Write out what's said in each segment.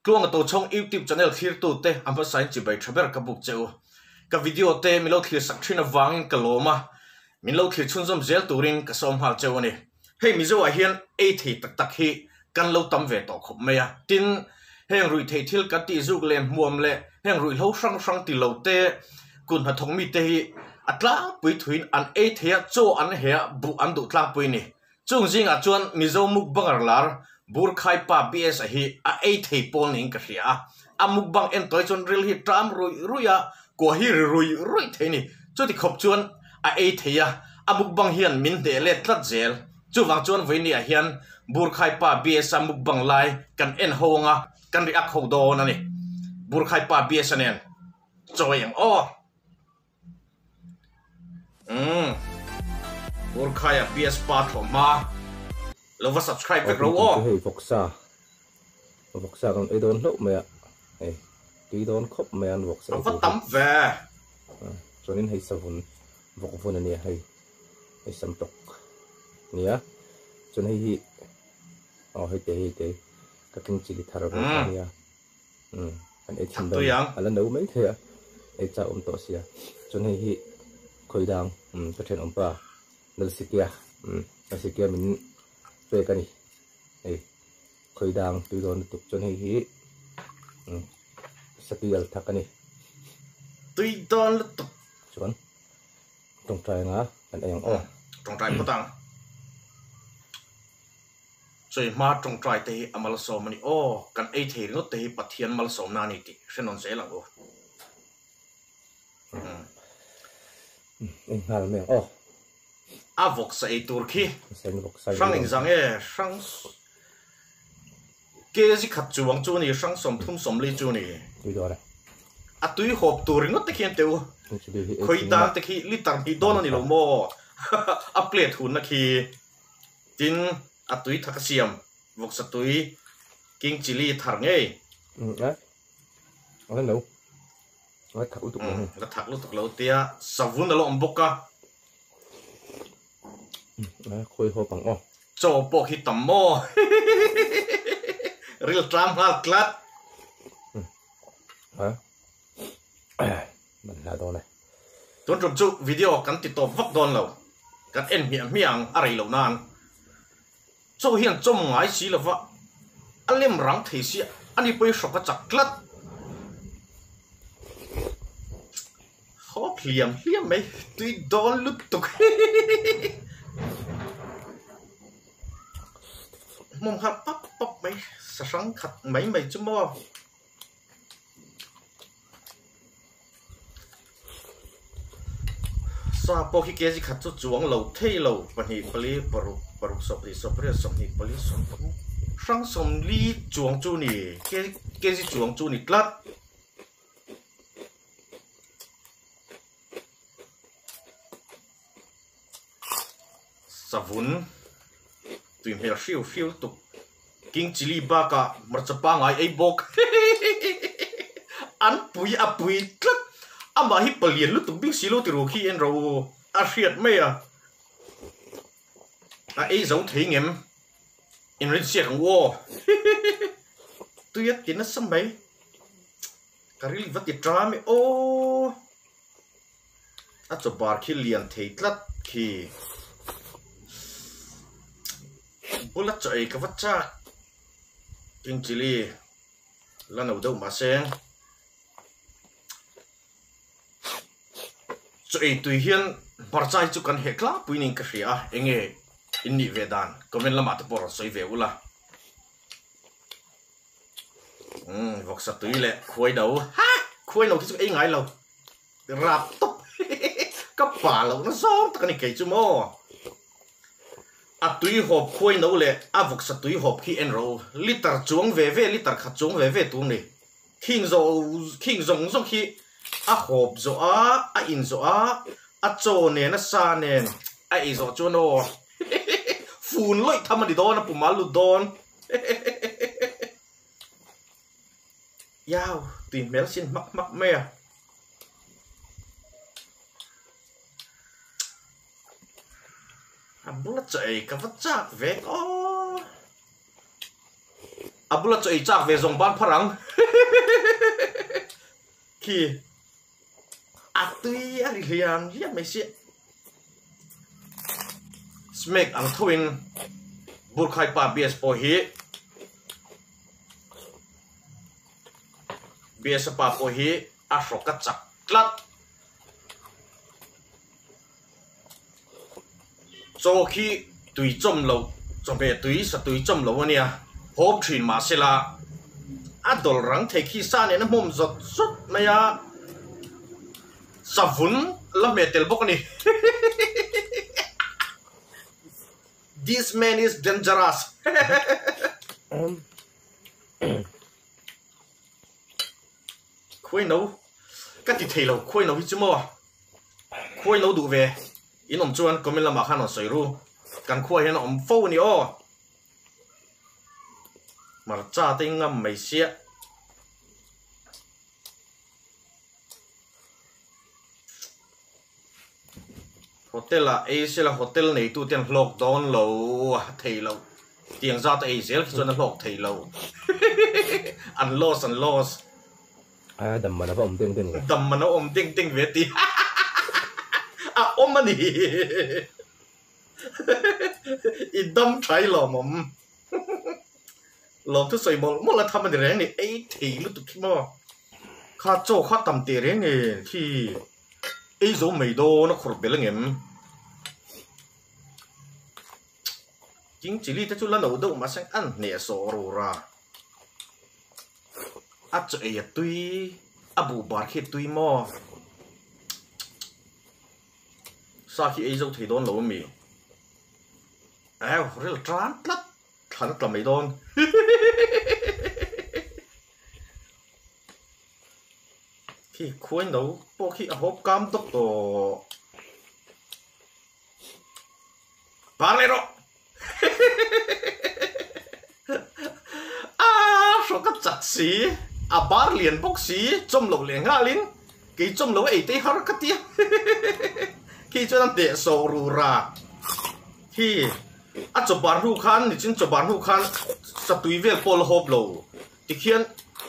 tlung to chong YouTube channel thir tu te amba sign chi bai thaber ka buk cheu ka video te milo thir sak thina wangin kaloma milo thir chunjom zel turin ka som hal cheu ani hei mizo a hian ei thei tak tak hi kan lo tam ve to khop meya tin heng rui thei thil ka ti zuk lem muam le heng rui lo sang sang ti lo te kun ha thong mi te hi atla pui thuin an ei thea cho an he bu an du tlang pui ni chung jing a chuan mizo muk bangar lar bur khai pa bs a hi a ei thei pol ning ka hria a muk bang en toy chon ril hi tram rui ruya ko hi rui thei ni choti khop chuan a ei theya a muk bang hian min de le tlat zel chu wang chuan voini a hian bur khai pa bs a muk bang lai kan en honga kan ri ak ho do na ni bur khai pa bs anen choyang o bur khai a bs pa thoma lova subscribe vek ro o hei voksa kan ei don lo me hei ti don khop me an voksa va tam ve chonin hei savun vokvun ani hei sam tok nia chon hei hi hei te ka king chili thara ro nia an ei thim ba ala no mai the ei cha to sia chon hei hi khoidang ka then pa nal sikia min pe ka ni ei khoidang tu don tuk chon hei hi sapial thakani tui don tuk chon tong trai nga an ayang tong trai patang choi ma tong trai te amal so mani kan ei thei no te pathian mal so na ni ti hrenon se lang o ngal me avok sa ei turki sen voksa sang exang e sang ke ji khat chuang chu ni sang som thum som le chu ni tu do ra a tui hop tur no te khian teu khoi dan te khi litar hi don ani lo mo a plate hun na khi tin a tui thak siam vok sa tui king chili thar nge ala no ala thak u tu la thak lu tuk lo tia savun lo omboka khoi ho pang cho po hi tam mo real tram hal klat mình là đó này tuần trục chu video kan ti to vak don lo kan en miang arai lo nan cho hian chom ngai si lova alem rang thei si ani poi shoka chaklat hop liam mai tui don lut tuk mong ha pop mai sa sang khat mai chu mo sa po ki ke ji khat chu chuang lo thei lo pani pali paru sopri somni pali som sang som li chuang chu ni ke ji chuang chu ni tlat savun tuim hel fiu tu king chili ba ka marchapa ngai ei bok an pui tlat ama hi palian lu tum bing silo ti ro khi en ro a hriat me a ei zo thei ngem in rin siat ang wo tu ya tin na sambai karili vat ti tra me a cho bar khi lian thei tlat khi bulat cho ei ka vat cha king chili lano do ma seng cho ei tui hian barchai chu kan hekla puining ka hria enge inni vedan comment lama to por soi ve ula vok sa tui le khoi do ha khoi no ki chu ei ngai lo rap top ka pa lo na song ta ni ke chu mo a tui hop khoi no le a vok sa tui hop ki en ro liter chuang ve liter kha chuang ve tung ni king zong khi a hộp zo a in zo a cho ne na sa ne a i zo cho no phun loi tham di don pu malu don yao tin mel sin mak me a bulat chai ka vat chak ve abula cho ichak ve zong ban pharang khi atui ari hian hiam mai si smack ang thuin burkhai pa bs po hi bs pa po hi a roka chak tlat cho khi tùy chom lo cho về tùy sa tùy chom lo ania hộp thuyền mà sẽ là adol răng thấy khi xa này nó mồm giọt xuất maya sa vun là mẹ tel bốc này this man is dangerous khôi nấu cái thì thầy lâu khôi nấu chứ mò khôi nấu đủ về in ông chuan có mình làm mà khăn ở sấy ru cần khôi hay nó ông phô ni ô mà cha tay ngâm mấy xía hotel là A sẽ là hotel này tu tiền lockdown lâu thầy lâu tiền ra tới A sẽ cho nó lock thầy lâu ăn loss à đầm mà nó ôm tinh tinh đầm mà nó ôm tinh tinh về tí à ôm mà nỉ ít đâm trái lò mồm lò thứ sợi một là thầm mình rèn này ấy thì lúc tụi mò khá cho khá tầm tiền rèn này thì ấy số mấy đô nó khổ bể là nghiệm chính chỉ li ta chú lần đầu đâu mà sang ăn nè sổ rồi ra à trời tuy à bù bát khi tuy mò sao khi ấy dâu thì đón lẩu mì rất là trán lắm thằng nó mấy đón khi khuấy nấu bao khi hộp cam tốc tổ bán lên rồi số các chặt xí bán liền bốc xí trong lẩu liền nga lín cái trong lẩu ấy tây har cắt tia khi cho nó để sầu rù ra khi cho bán hũ khăn thì chính cho bán hũ khăn sắp túi về pol hộp lẩu thì khiến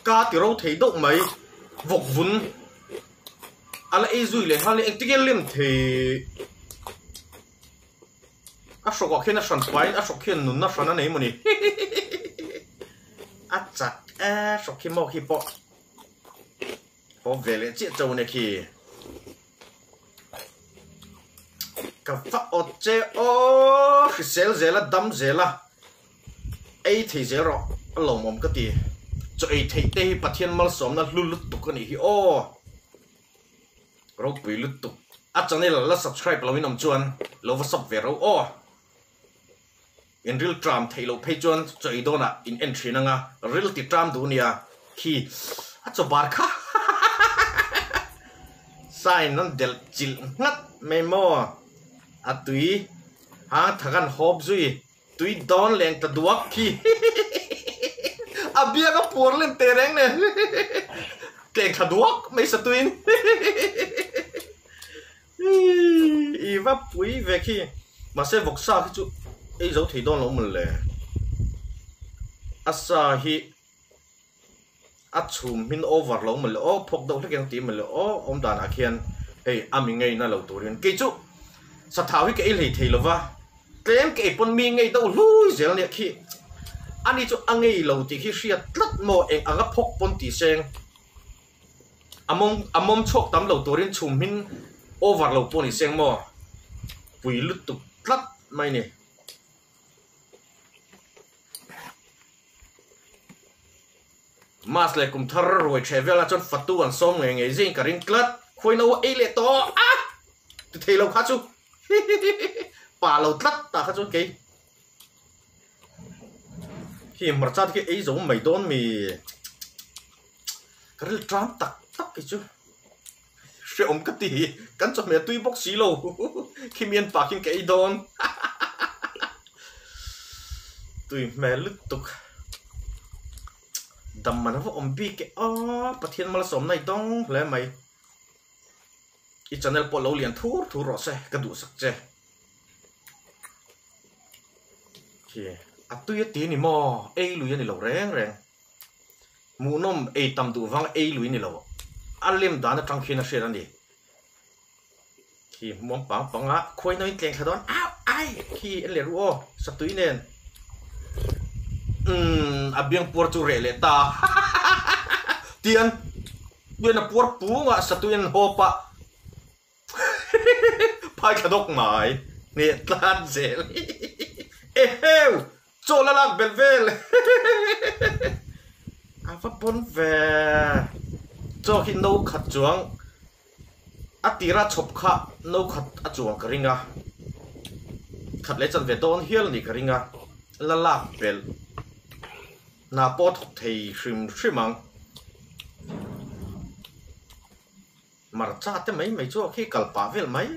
cá thì rau thấy động mấy vọc vun là ấy rồi lại hai anh tiếc liêm thì số có khi nó sẵn quái số khi nó sẵn anh ấy mà nè chặt số khi mau khi bỏ về lại chiếc trâu này khi cà phê ở chế ô cái xéo dễ là đâm dễ là ấy thì dễ rồi lồng mồm cái gì cho ấy thì tê bắt thiên mal xóm nó lút tục cái này ô rồi bị lút tục cho nên là subscribe lâu năm chuan lâu vào sub về rồi ô in real tram thấy lâu page chuan cho ấy đó là in entry năng real thì tram đủ nia khi cho bar kha sai nó del chil ngắt memo tùy thằng hộp duy tùy đón lên ta duak khi bia có buồn lên tê reng nè kẹn thằng duak mấy sao tùy vấp quý về khi mà sẽ vọc sao cái chú ấy dấu thì đón lỗ mình lệ sa hi chùm min over lỗ mình lệ phok đâu cái tí mình lệ ông đàn akian hey mình ngay na lâu tuổi cái chú sao tháo cái lì thì là va cái cái con mi ngay đâu lui dễ này khi anh ấy cho anh ấy lâu thì khi xia rất mò em ăn gấp phốc con tí sen amom chọc tắm lâu tuổi chùm min over lâu con tí sen mò quỷ lứt tục rất may nè mas lại cùng thar rồi chạy về là chọn phát tu ăn xong ngày ngày riêng cả riêng cất khôi nấu ấy lệ to thì lâu khá chú bà lâu tắt ta khá chú cái khi mà ra cái ấy giống mày đón mì cái trám tắc tắc cái chú sẽ ôm cái gì cắn cho mẹ tuy bốc xí lâu khi miền bạc những cái đón tụi mẹ lứt tục đầm mà nó có ôm bi cái bắt thiên mà sống này đông lấy mày ít channel bỏ lâu liền thu rõ xe cái đủ sắc chơi tôi tí ni mò ấy lùi ni lâu rèn rèn mù nôm ấy tầm tụ vang ấy lùi ni lâu anh liêm đàn trăng khi nó sẽ ra đi khi mong bằng bằng á khôi nói tiếng khá đón áo ai khi anh liền ruo sắp túi nên biếng bùa chú rể lệ ta tiền bây giờ bùa bú mà sắp túi anh hộp á phải khá đốc mãi nè tan dễ eo cho là làm bền bền phát bốn về cho khi nấu khát chuông tira chop kha nấu khát chuông cái ringa khát lấy chân về đón hiền đi cái ringa la bền na pot thầy sim mang mà cha thế mấy chỗ khi cào phá về mấy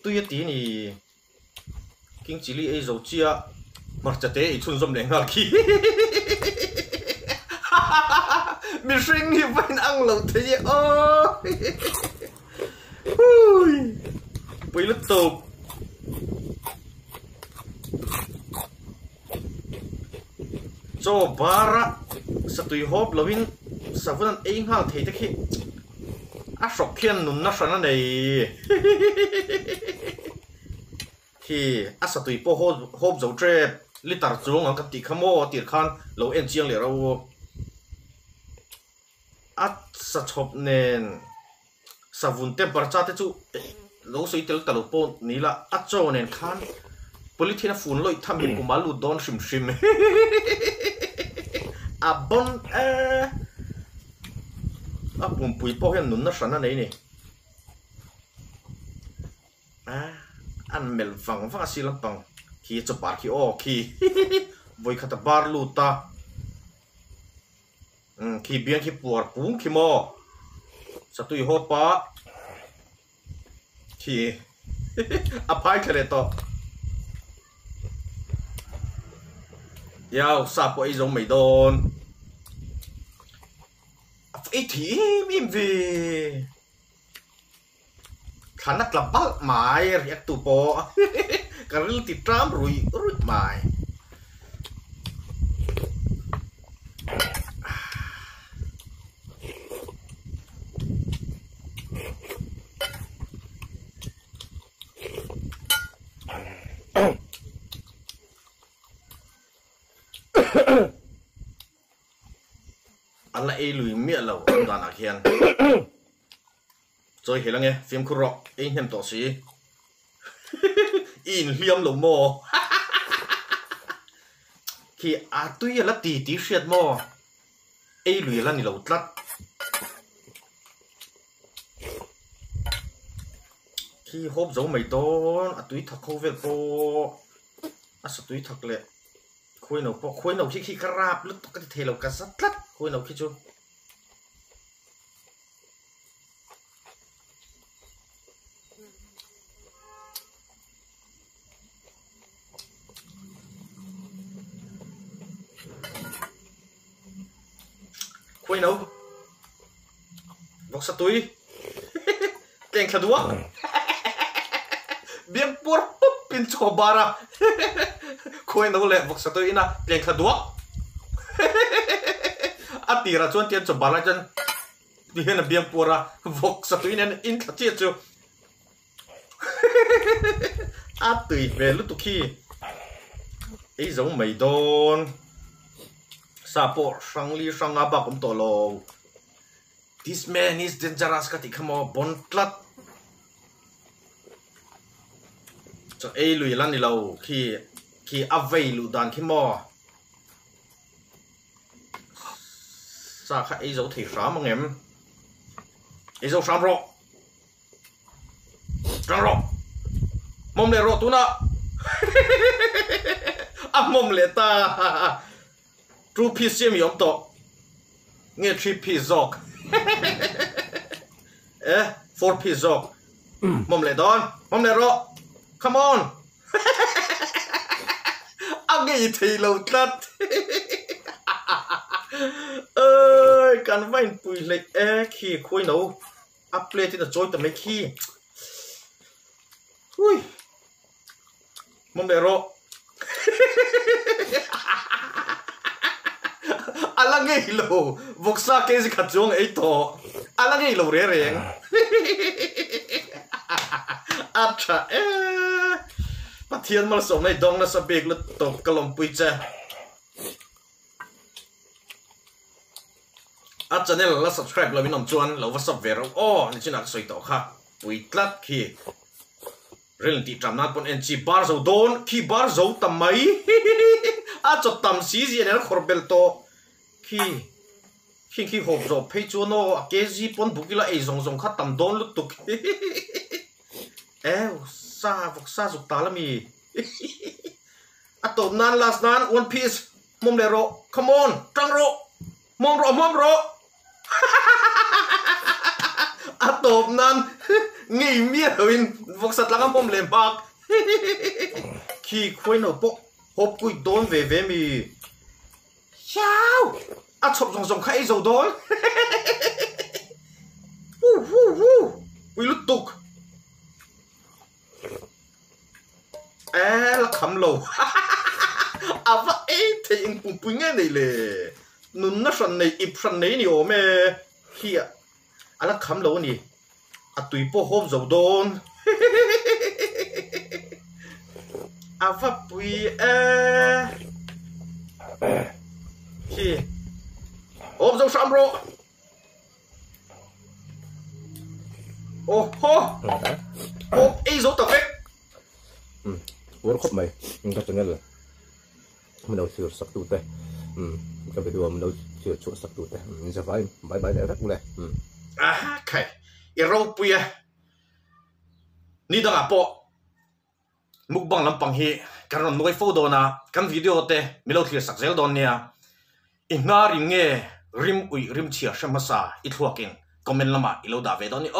tôi tí ni kinh chỉ li ấy dầu chia mà chả thế chun zoom lên ngạc khi mình sinh như vậy ăn lẩu thế gì ơi bây lúc tục cho bara sa tui hop lovin sa vunan ein hal thei te khi a sok khian nun na sana nei khi a sa tui po hop zo tre litar chung ang ka ti khamo tir khan lo en chiang le ro a sa chop nen sa vun te par cha te chu lo soi tel talo po ni la a cho nen khan politina phun loi thamin ku malu don sim a bon a pum pui po hian nun na sana nei ni an mel vang vang silang pang khi cho par khi o khi voi khata bar lu ta khi biang khi puar pung khi mo sa tui ho pa khi a pai khare to yao sa po ai giống mày đồn ấy thì im về khả năng là bắt mày riết tụ po cái lư thì tram rồi mày anh lại lùi miệng lẩu đoàn à khiên rồi hiểu là nghe phim khu rock anh em tổ sĩ in liam lẩu mò khi tuy là tí sẹt mò ai lùi là ni lẩu tắt khi hốp giống mấy tôn tuy thật khâu về po sao tuy thật lệ khối nào khi crab lúc cái thể là cả sắt lắt khối nào khi chôn khối nào vóc sắt túi keng khá đuốc biếng bút pin cho bara khôi nào lệ vóc sắt túi ina keng khá đuốc tira chuan tian cho bara chân đi hen biếng pura vóc sắt túi nên in khá chết chứ tùy về lúc tụ khi ấy giống mày đôn sa po sang li sang aba cũng to lo this man is dangerous ka ti khamo bon tlat cho ai lui lan ni lo khi avei lu dan khi mo sa kha ai zo thei sa mang em ai zo sam ro trăng ro mom le ro tu na mom le ta two piece sim yom to nghe three piece zok four piece zok mom le don mom le ro come on nghe thì lâu tắt ơi cần phải bùi lệch khi khôi nấu upload thì là trôi tầm mấy khi ui mong để ro alang ngay lo voksa ke si kachong ei to alang ngay lo re reng acha pathian mal som nei dong na sabek lo to kalom pui cha a channel la subscribe lo vinom chuan lo whatsapp vero ni chinak soi to kha pui tlat khi rel ti tramnat pon en chi bar zo don khi bar zo tamai a chot tam si ji ner khorbel to khi hộp rồi phê chúa nó cái gì pon bukila ấy rong khát tầm đón lúc tục sa vok sa dục ta lami atom nan last nan one piece mom le ro come on trăng ro mom ro atom nan nghỉ mía rồi vok sat lang mom le bak khi khôi nó bộ hộp cùi đón về mi sao chụp rong khai dầu đón lúc tục là khăm lầu vậy thì anh cũng bưng nghe này lệ nún nó sần này ịp sần này nhiều mẹ khi là khăm lầu nè tùy bộ hộp dầu đón vậy khi ôm dâu xăm rồi ấy dấu tập ấy World Cup mày cái channel là mình đâu sửa sắc tụt đấy cái video mình đâu sửa chỗ sắc tụt đấy mình sẽ phải bye để rất này cái rau puya ni đang apa mukbang lampang hi karon noi photo na kan video te milo thir sak zel don nia inga ring nge rim chia shamasa ithuakin comment lama ilo da ve don ni